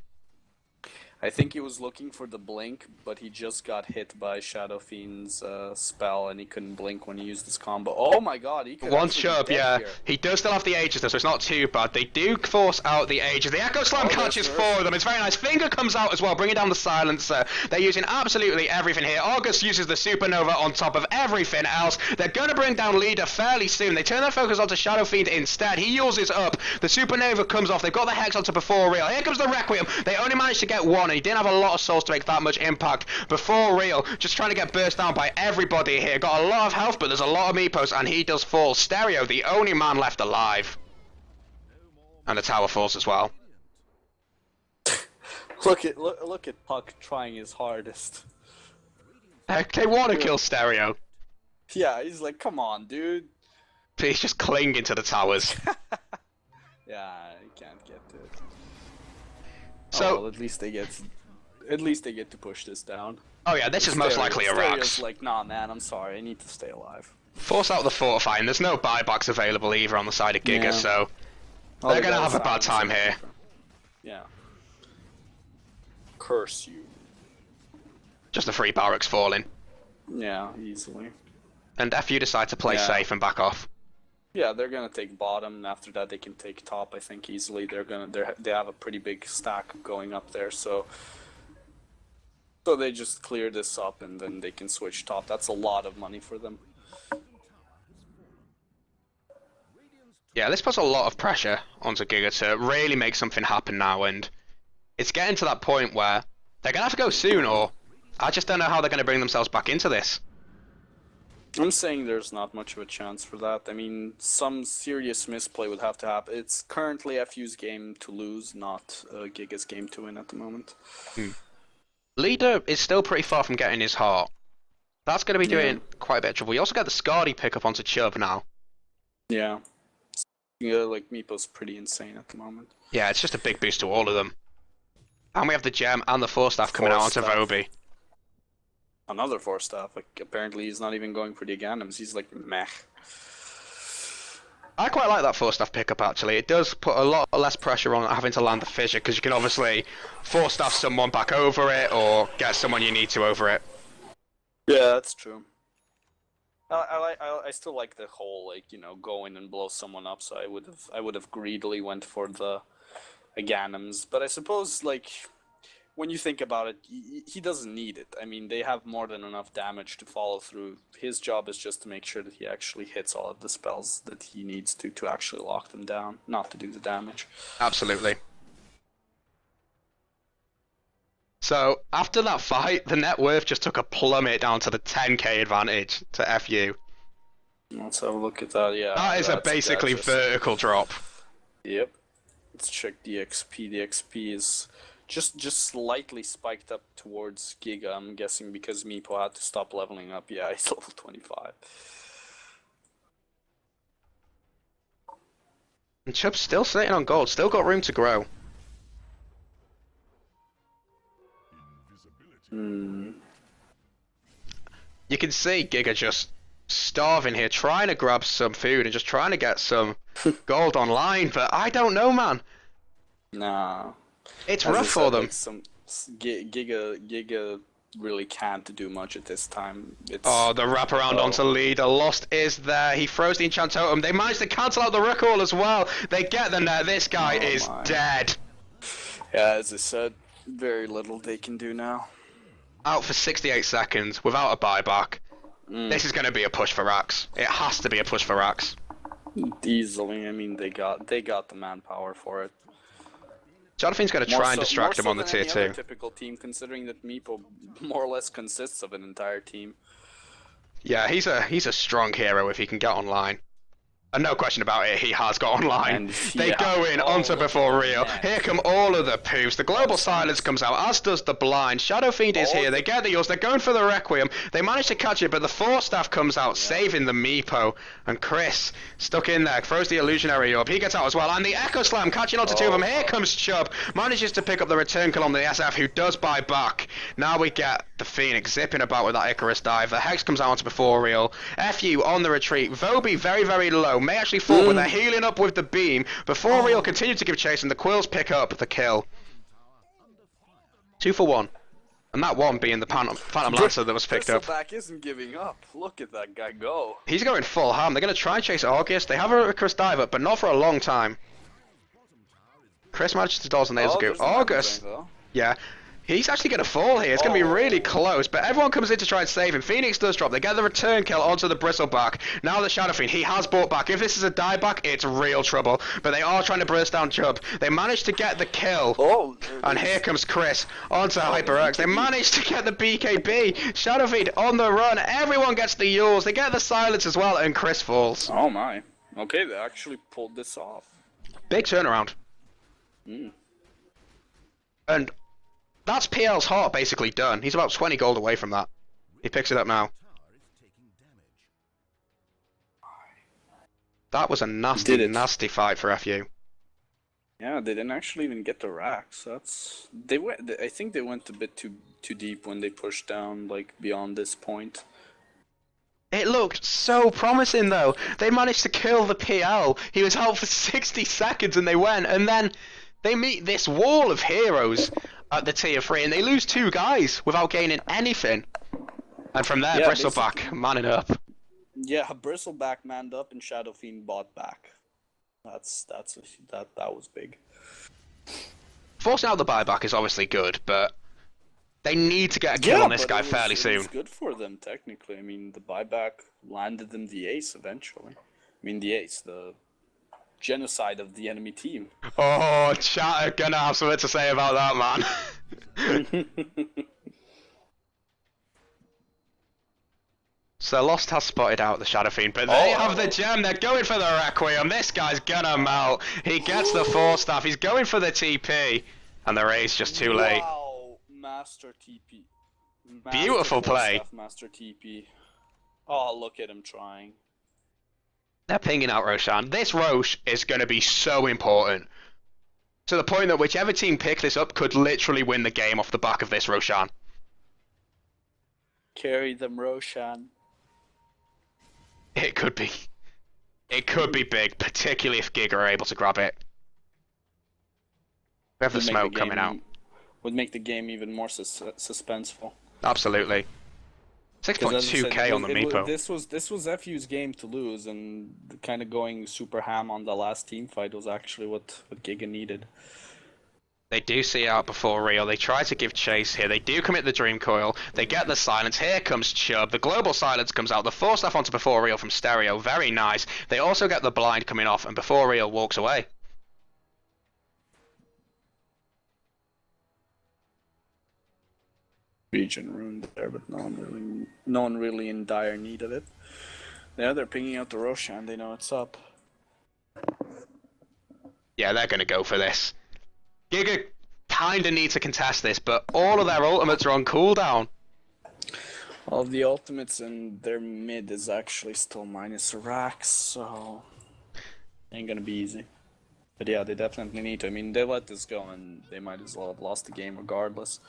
I think he was looking for the blink, but he just got hit by Shadow Fiend's spell, and he couldn't blink when he used his combo. Oh my god, he could One actually be chub, dead yeah. here. He does still have the Aegis though, so it's not too bad. They do force out the Aegis. The Echo Slam catches four of them. It's very nice. Finger comes out as well, bringing down the Silencer. They're using absolutely everything here. August uses the Supernova on top of everything else. They're going to bring down Leader fairly soon. They turn their focus onto Shadow Fiend instead. He uses up. The Supernova comes off. They've got the Hex onto Before Real. Here comes the Requiem. They only managed to get one, and he didn't have a lot of souls to make that much impact. Before Real, just trying to get burst down by everybody here. Got a lot of health, but there's a lot of meepos, and he does fall. Stereo, the only man left alive. And the tower falls as well. Look at Puck trying his hardest. Heck, they want to kill Stereo. Yeah, he's like, come on, dude. But he's just clinging to the towers. Yeah, he can't get to it. So well, at least they get to push this down. Oh yeah, this is most likely a Stereo's Rax. like, nah, man, I'm sorry, I need to stay alive. Force out the fortifying. There's no buybacks available either on the side of Giga, so they're gonna have a bad time here. Yeah. Curse you. Just the three barracks falling. Yeah, easily. And FU decide to play safe and back off. Yeah, they're gonna take bottom, and after that they can take top. I think easily. They have a pretty big stack going up there, so they just clear this up, and then they can switch top. That's a lot of money for them. Yeah, this puts a lot of pressure onto Giga to really make something happen now, and it's getting to that point where they're gonna have to go soon, or I just don't know how they're gonna bring themselves back into this. I'm saying there's not much of a chance for that. I mean, some serious misplay would have to happen. It's currently FU's game to lose, not Giga's game to win at the moment. Leader is still pretty far from getting his heart. That's going to be doing quite a bit of trouble. We also get the Scardy pick up onto Chubb now. Yeah. Yeah, like Meepo's pretty insane at the moment. Yeah, it's just a big boost to all of them. And we have the Gem and the Force Staff coming out onto Vobi. Another Force Staff. Like, apparently he's not even going for the Gandams. He's like, meh. I quite like that Force Staff pickup actually. It does put a lot less pressure on having to land the fissure, because you can obviously Force Staff someone back over it, or get someone you need to over it. Yeah, that's true. I still like the whole, like, you know, go in and blow someone up, so I would have greedily went for the Gandams. But I suppose, like, when you think about it, he doesn't need it. I mean, they have more than enough damage to follow through. His job is just to make sure that he actually hits all of the spells that he needs to actually lock them down, not to do the damage. Absolutely. So, after that fight, the net worth just took a plummet down to the 10k advantage to FU. Let's have a look at that, yeah. That is a basically vertical drop. Yep. Let's check the XP. The XP is just slightly spiked up towards Giga, I'm guessing because Meepo had to stop leveling up. Yeah, he's level 25. And Chubb's still sitting on gold, still got room to grow. You can see Giga just starving here, trying to grab some food and just trying to get some gold online, but I don't know, man. Nah. It's rough for them. Like Giga really can't do much at this time. Oh, the wraparound onto Leader. Lost is there. He throws the enchant totem. They manage to cancel out the recall as well. They get the net. This guy is dead. Yeah, as I said, very little they can do now. Out for 68 seconds without a buyback. This is going to be a push for Rax. It has to be a push for Rax. Easily. I mean, they got the manpower for it. Jonathan's going to try and distract him on the tier 2. Typical team, considering that Meepo more or less consists of an entire team. Yeah, he's a strong hero if he can get online. And no question about it, he has got online. They go in onto Before Real. Here come all of the poofs. The Global Silence comes out, as does the Blind. Shadow Fiend is here. They get the Eels. They're going for the Requiem. They manage to catch it, but the Force Staff comes out, saving the Meepo. And Chris, stuck in there, throws the Illusionary up. He gets out as well. And the Echo Slam catching onto two of them. Here comes Chubb. Manages to pick up the return kill on the SF, who does buy back. Now we get the Phoenix zipping about with that Icarus dive. The Hex comes out onto Before Real. FU on the retreat. Vobi very, very low. May actually fall, but they're healing up with the beam. Before Real continue to give chase, and the Quills pick up the kill. 2 for 1. And that one being the Phantom Lancer that was picked up. Bristleback isn't giving up. Look at that guy go. He's going full ham. They're going to try and chase August. They have a Chris diver, but not for a long time. Chris manages to dodge and there's a go. August. Yeah. He's actually going to fall here. It's going to be really close, but everyone comes in to try and save him. Phoenix does drop. They get the return kill onto the Bristleback. Now the Shadow Fiend, he has brought back. If this is a dieback, it's real trouble. But they are trying to burst down Chubb. They managed to get the kill. And here comes Chris onto HyperX. They managed to get the BKB. Shadow Fiend on the run. Everyone gets the Yules. They get the silence as well, and Chris falls. Oh my. Okay, they actually pulled this off. Big turnaround. And that's PL's heart basically done. He's about 20 gold away from that. He picks it up now. That was a nasty fight for FU. Yeah, they didn't actually even get the racks. I think they went a bit too deep when they pushed down like beyond this point. It looked so promising though. They managed to kill the PL. He was out for 60 seconds and they went, and then they meet this wall of heroes at the tier 3 and they lose 2 guys without gaining anything. And from there, Bristleback manning up. Yeah, Bristleback manned up and Shadow Fiend bought back. That was big. Forcing out the buyback is obviously good, but they need to get a kill on this guy fairly soon. It's good for them technically. I mean, the buyback landed them the ace eventually. I mean, the genocide of the enemy team. Oh, chat are gonna have something to say about that, man. So Lost has spotted out the Shadow Fiend, but they have the gem. They're going for the Requiem. This guy's gonna melt. He gets the 4-staff. He's going for the TP, and the raid's just too late. Wow, Master TP. Beautiful play. Master TP. Oh, look at him trying. They're pinging out Roshan. This Rosh is going to be so important. To the point that whichever team pick this up could literally win the game off the back of this Roshan. Carry them, Roshan. It could be. It could be big, particularly if Giga are able to grab it. We have the smoke coming out. Would make the game even more suspenseful. Absolutely. 6.2k on the Meepo. This was FU's game to lose, and kind of going super ham on the last team fight was actually what Giga needed. They do see out before Real. They try to give chase here. They do commit the Dream Coil. They get the silence. Here comes Chubb. The global silence comes out. The 4-staff onto before Real from Stereo. Very nice. They also get the blind coming off, and before Real walks away. Region ruined there, but no one really in dire need of it. Yeah, they're pinging out the Roshan. They know it's up. Yeah, they're gonna go for this. Giga kinda need to contest this, but all of their ultimates are on cooldown. All of the ultimates and their mid is actually still minus racks, so ain't gonna be easy. But yeah, they definitely need to. I mean, they let this go and they might as well have lost the game regardless.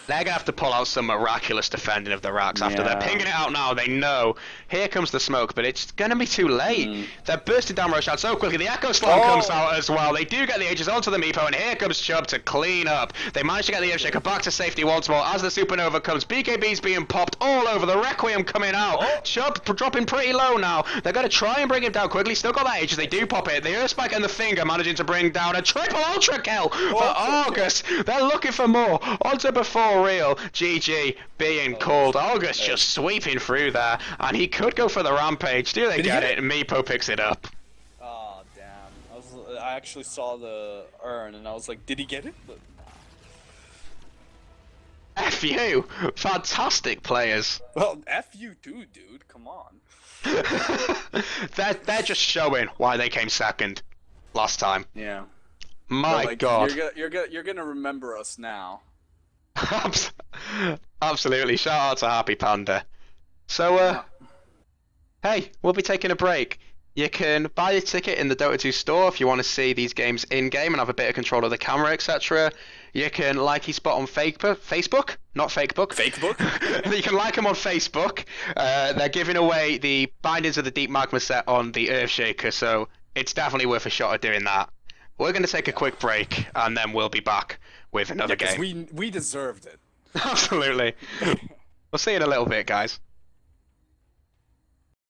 They're going to have to pull out some miraculous defending of the racks after they're pinging it out now. They know. Here comes the smoke, but it's going to be too late. They're bursting down Roshan so quickly. The Echo Slam comes out as well. They do get the Aegis onto the Meepo, and here comes Chubb to clean up. They manage to get the Earthshaker back to safety once more as the Supernova comes. BKB's being popped all over. The Requiem coming out. Chubb dropping pretty low now. They're going to try and bring him down quickly. Still got that Aegis. They do pop it. The Earthspike and the Finger managing to bring down a triple Ultra kill for August. They're looking for more. Onto before Real. GG being called. August just sweeping through there, and he could go for the Rampage. Do they get it? And Meepo picks it up. Oh, damn. I actually saw the urn, and I was like, did he get it? But... FU! Fantastic players. Well, FU too, dude. Come on. they're just showing why they came second last time. Yeah. My God. You're gonna remember us now. Absolutely. Shout out to Happy Panda. So, hey, we'll be taking a break. You can buy a ticket in the Dota 2 store if you want to see these games in-game and have a bit of control of the camera, etc. You can like his spot on Facebook, not Fakebook. Fakebook? You can like them on Facebook. They're giving away the Bindings of the Deep Magma set on the Earthshaker, so it's definitely worth a shot at doing that. we're going to take a quick break, and then we'll be back with another game. We deserved it. Absolutely. We'll see you in a little bit, guys.